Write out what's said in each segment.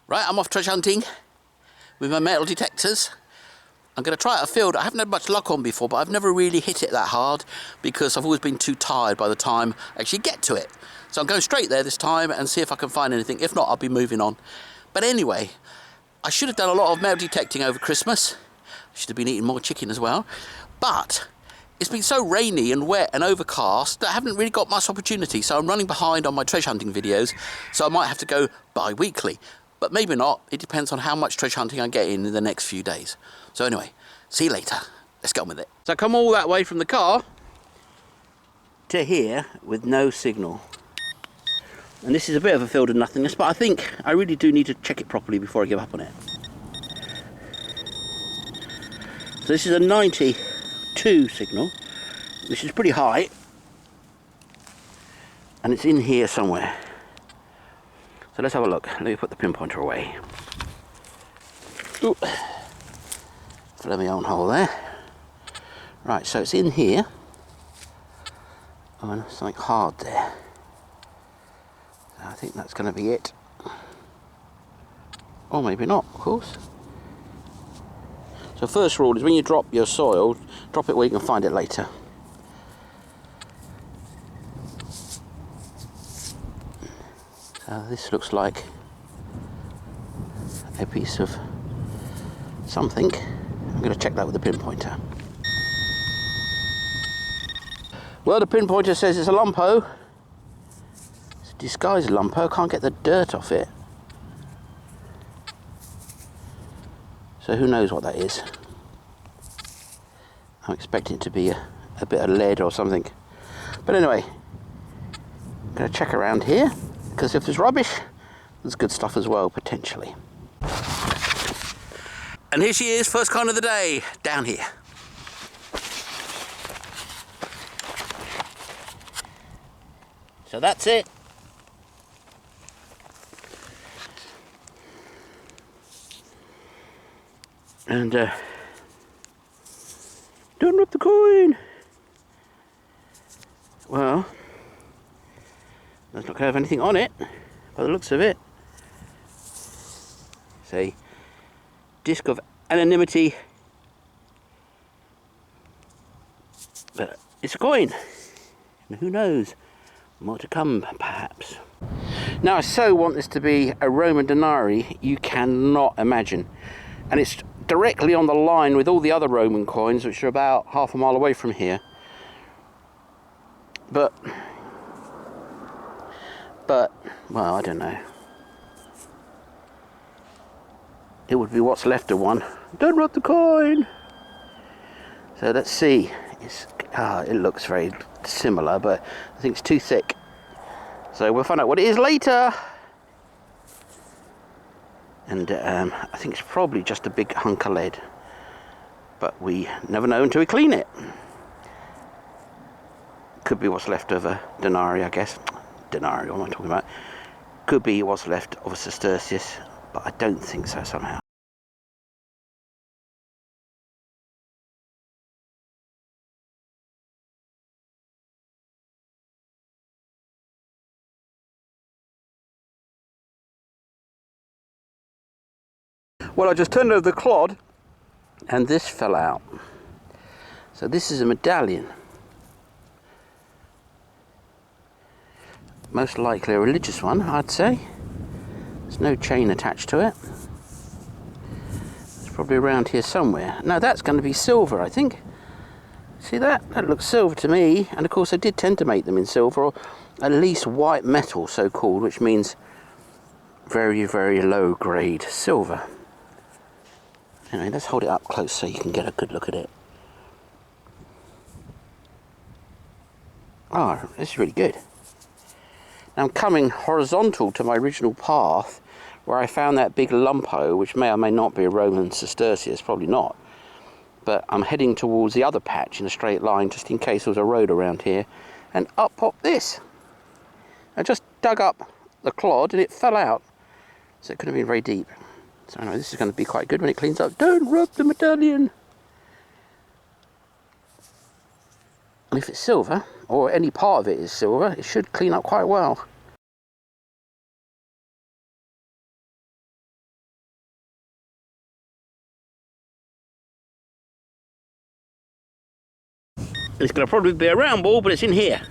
Right, I'm off treasure hunting with my metal detectors. I'm going to try out a field I haven't had much luck on before, but I've never really hit it that hard because I've always been too tired by the time I actually get to it. So I'm going straight there this time and see if I can find anything. If not, I'll be moving on. But anyway, I should have done a lot of metal detecting over Christmas. I should have been eating more chicken as well. But it's been so rainy and wet and overcast that I haven't really got much opportunity. So I'm running behind on my treasure hunting videos. So I might have to go bi-weekly. But maybe not. It depends on how much treasure hunting I get in the next few days. So anyway, see you later. Let's get on with it. So I come all that way from the car to here with no signal. And this is a bit of a field of nothingness, but I think I really do need to check it properly before I give up on it. So this is a 92 signal, which is pretty high. And it's in here somewhere. So let's have a look. Let me put the pinpointer away. Ooh. Fill my own hole there. Right, so it's in here. Oh, and something hard there. So I think that's going to be it. Or maybe not, of course. So first rule is when you drop your soil, drop it where you can find it later. So this looks like a piece of something. I'm going to check that with the pinpointer. Well, the pinpointer says it's a lumpo. It's a disguised lumpo. Can't get the dirt off it. So who knows what that is. I'm expecting it to be a bit of lead or something. But anyway, I'm going to check around here, because if there's rubbish, there's good stuff as well, potentially. And here she is, first coin of the day, down here. So that's it. And don't rip the coin. Well, does not have anything on it, by the looks of it. Say, disc of anonymity, but it's a coin, and who knows, more to come perhaps. Now I so want this to be a Roman denarii you cannot imagine, and it's directly on the line with all the other Roman coins, which are about half a mile away from here, but well, I don't know. It would be what's left of one. Don't rub the coin. So let's see. It looks very similar, but I think it's too thick. So we'll find out what it is later. And I think it's probably just a big hunk of lead. But we never know until we clean it. Could be what's left of a denarii, I guess. Denarii, what am I talking about? Could be what's left of a sestertius. But I don't think so somehow. Well, I just turned over the clod and this fell out. So this is a medallion. Most likely a religious one, I'd say. There's no chain attached to it. It's probably around here somewhere. Now that's going to be silver, I think. See that? That looks silver to me. And of course I did tend to make them in silver, or at least white metal, so called, which means very, very low grade silver. Anyway, let's hold it up close so you can get a good look at it. Oh, this is really good. Now I'm coming horizontal to my original path where I found that big lumpo, which may or may not be a Roman sestertius, probably not. But I'm heading towards the other patch in a straight line just in case there was a road around here. And up popped this. I just dug up the clod and it fell out. So it could have been very deep. So anyway, this is going to be quite good when it cleans up. Don't rub the medallion. And if it's silver, or any part of it is silver, it should clean up quite well. It's going to probably be a round ball, but it's in here.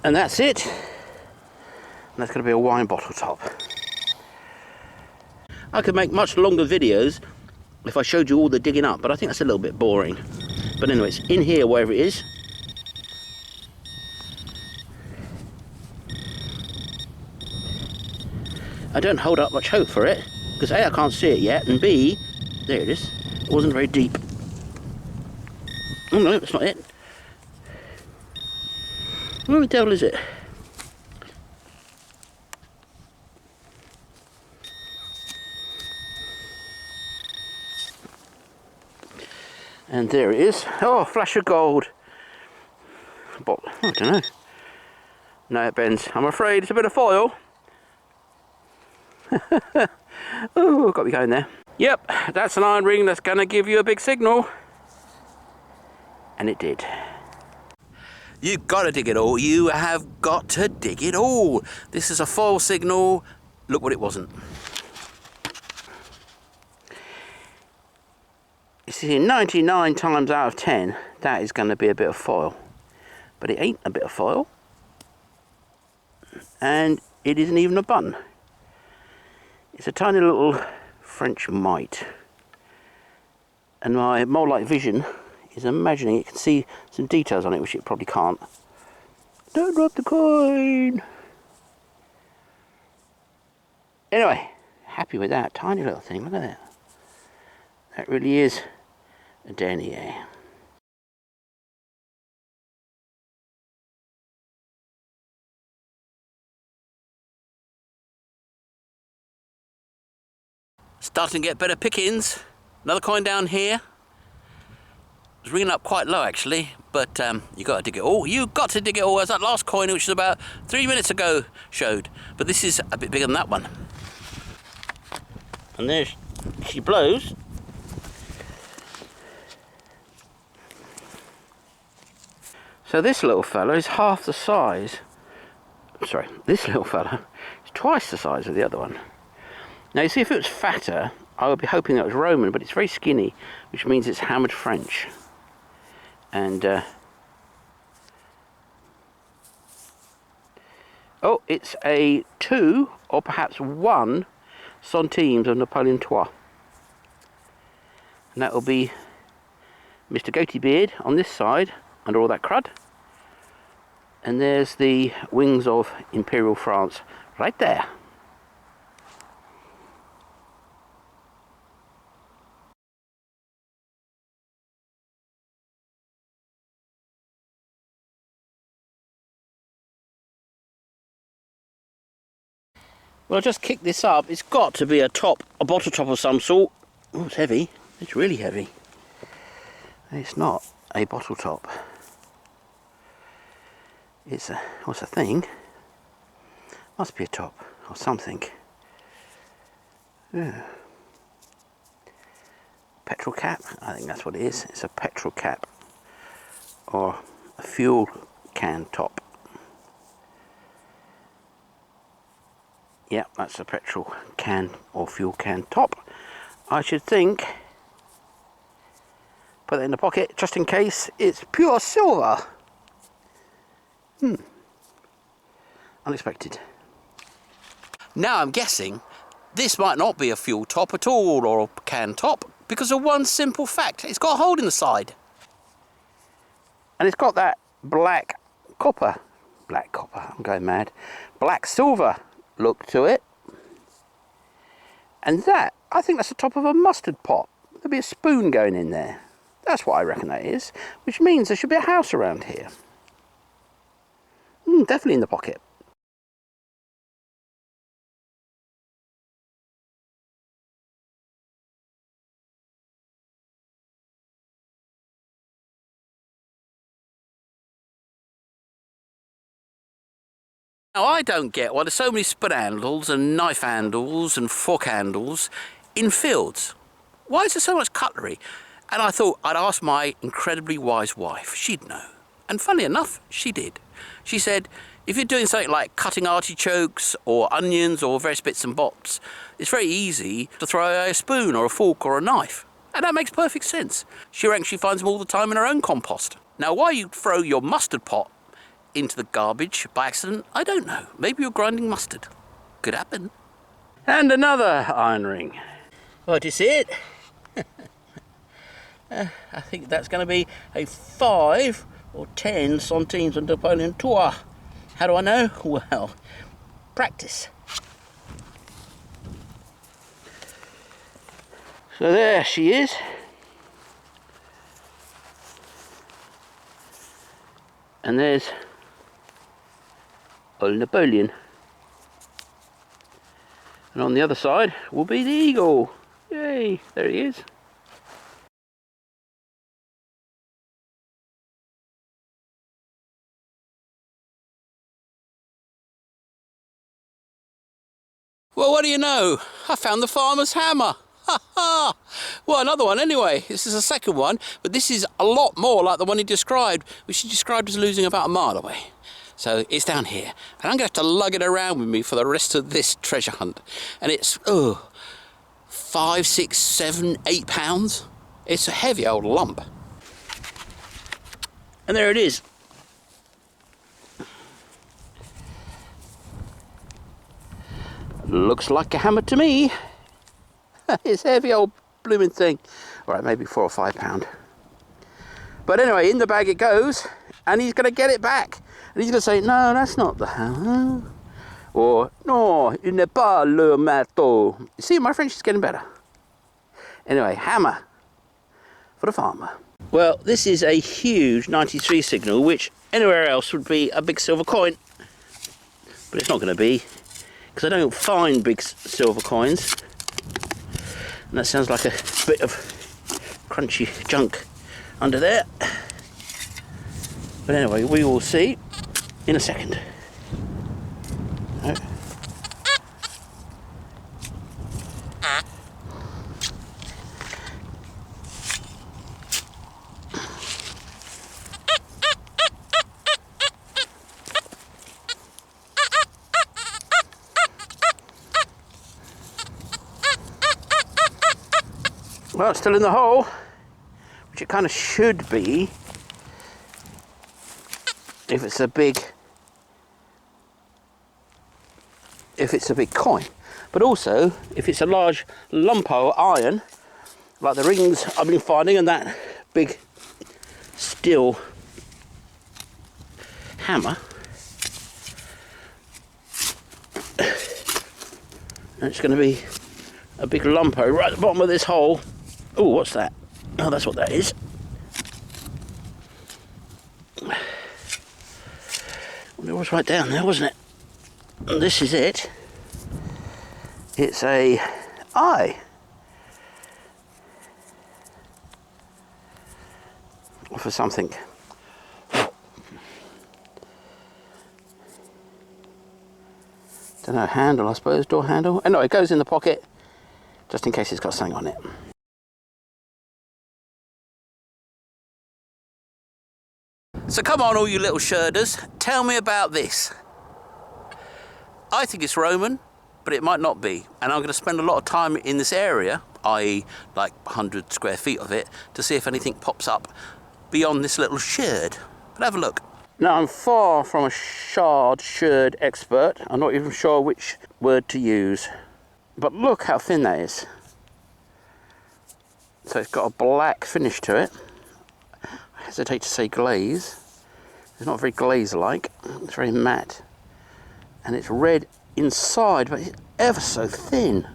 And that's it. And that's going to be a wine bottle top. I could make much longer videos if I showed you all the digging up, but I think that's a little bit boring. But anyway, it's in here, wherever it is. I don't hold up much hope for it, because A, I can't see it yet, and B, there it is. It wasn't very deep. Oh no, that's not it. Where the devil is it? And there it is. Oh, flash of gold. But I don't know. No, it bends. I'm afraid it's a bit of foil. Oh, got me going there. Yep, that's an iron ring that's going to give you a big signal. And it did. You've got to dig it all. You have got to dig it all. This is a foil signal. Look what it wasn't. You see, 99 times out of 10, that is going to be a bit of foil. But it ain't a bit of foil. And it isn't even a button. It's a tiny little French mite. And my mole-like vision is imagining it can see some details on it, which it probably can't. Don't drop the coin! Anyway, happy with that tiny little thing. Look at that. That really is a denier. Starting to get better pickings. Another coin down here. It's ringing up quite low actually, but you got to dig it all. You got to dig it all, as that last coin, which was about 3 minutes ago, showed. But this is a bit bigger than that one. And there she blows. So this little fella is half the size. Sorry, this little fella is twice the size of the other one. Now you see, if it was fatter, I would be hoping that it was Roman, but it's very skinny, which means it's hammered French. And oh, it's a 2 or perhaps 1 centimes of Napoleon III. And that will be Mr. Goatee Beard on this side, under all that crud. And there's the wings of Imperial France right there. Well, I just kicked this up. It's got to be a bottle top of some sort. Oh, it's heavy. It's really heavy. It's not a bottle top. It's a, what's the thing? Must be a top or something. Yeah. Petrol cap? I think that's what it is. It's a petrol cap or a fuel can top. Yeah, that's a petrol can or fuel can top. I should think. Put that in the pocket just in case it's pure silver. Unexpected. Now I'm guessing this might not be a fuel top at all, or a can top, because of one simple fact. It's got a hole in the side. And it's got that black copper, I'm going mad, black silver look to it. And that, I think that's the top of a mustard pot. There'll be a spoon going in there. That's what I reckon that is, which means there should be a house around here. Definitely in the pocket. Now I don't get why there's so many spoon handles and knife handles and fork handles in fields. Why is there so much cutlery? And I thought I'd ask my incredibly wise wife. She'd know. And funny enough, she did. She said, If you're doing something like cutting artichokes or onions or various bits and bobs, it's very easy to throw away a spoon or a fork or a knife. And that makes perfect sense. She actually finds them all the time in her own compost. Now, why you throw your mustard pot into the garbage by accident, I don't know. Maybe you're grinding mustard. Could happen. And another iron ring. Well, do you see it? I think that's going to be a 5 or 10 centimes of Napoleon Tour. How do I know? Well, practice. So there she is. And there's old Napoleon. And on the other side will be the eagle. Yay, there he is. Well, what do you know? I found the farmer's hammer. Ha ha! Well, another one anyway. This is the second one, but this is a lot more like the one he described, which he described as losing about a mile away. So it's down here, and I'm going to have to lug it around with me for the rest of this treasure hunt. And it's, 5, 6, 7, 8 pounds. It's a heavy old lump. And there it is. Looks like a hammer to me. It's a heavy old blooming thing. All right, maybe 4 or 5 pound. But anyway, in the bag it goes, and he's going to get it back. And he's going to say, no, that's not the hammer. Or, no, il n'est pas le marteau. You see, my French is getting better. Anyway, hammer for the farmer. Well, this is a huge 93 signal, which anywhere else would be a big silver coin. But it's not going to be, because I don't find big silver coins. And that sounds like a bit of crunchy junk under there. But anyway, we will see in a second. Well, it's still in the hole, which it kind of should be if it's a big coin, but also if it's a large lump of iron, like the rings I've been finding and that big steel hammer. And it's going to be a big lumpo right at the bottom of this hole. Oh, what's that? Oh, that's what that is. It was right down there, wasn't it? And this is it. It's a eye. For something. Don't know, handle, I suppose, door handle. Oh, no, it goes in the pocket, just in case it's got something on it. So come on, all you little sherders, tell me about this. I think it's Roman, but it might not be. And I'm going to spend a lot of time in this area, i.e. like 100 square feet of it, to see if anything pops up beyond this little sherd. But have a look. Now, I'm far from a sherd expert. I'm not even sure which word to use. But look how thin that is. So it's got a black finish to it. I hesitate to say glaze. It's not very glaze-like. It's very matte. And it's red inside, but it's ever so thin.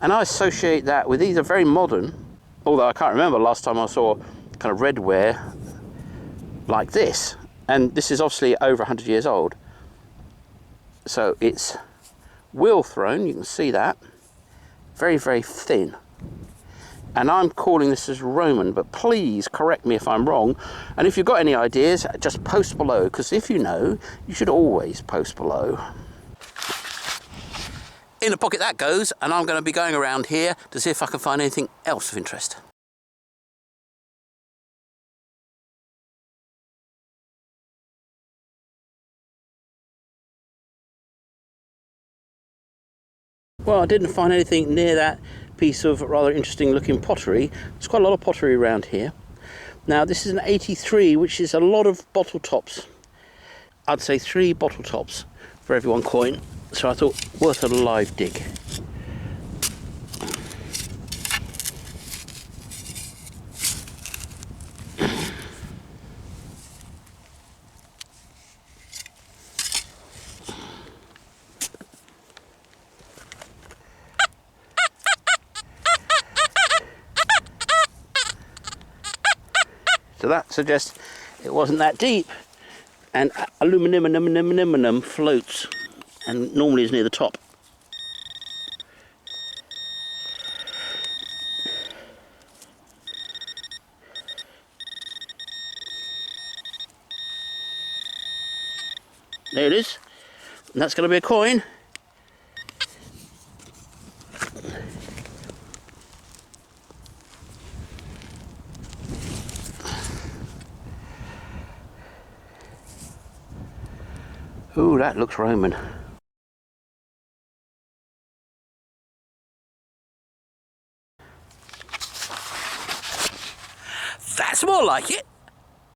And I associate that with either very modern, although I can't remember last time I saw kind of redware like this. And this is obviously over 100 years old. So it's wheel thrown, you can see that. Very, very thin. And I'm calling this as Roman, but please correct me if I'm wrong. And if you've got any ideas, just post below, because if you know, you should always post below. In the pocket that goes, and I'm going to be going around here to see if I can find anything else of interest. Well, I didn't find anything near that piece of rather interesting looking pottery. There's quite a lot of pottery around here. Now this is an 83, which is a lot of bottle tops. I'd say 3 bottle tops for every 1 coin. So I thought worth a live dig. So that suggests it wasn't that deep, and aluminum floats and normally is near the top. There it is, and that's going to be a coin. Ooh, that looks Roman. That's more like it.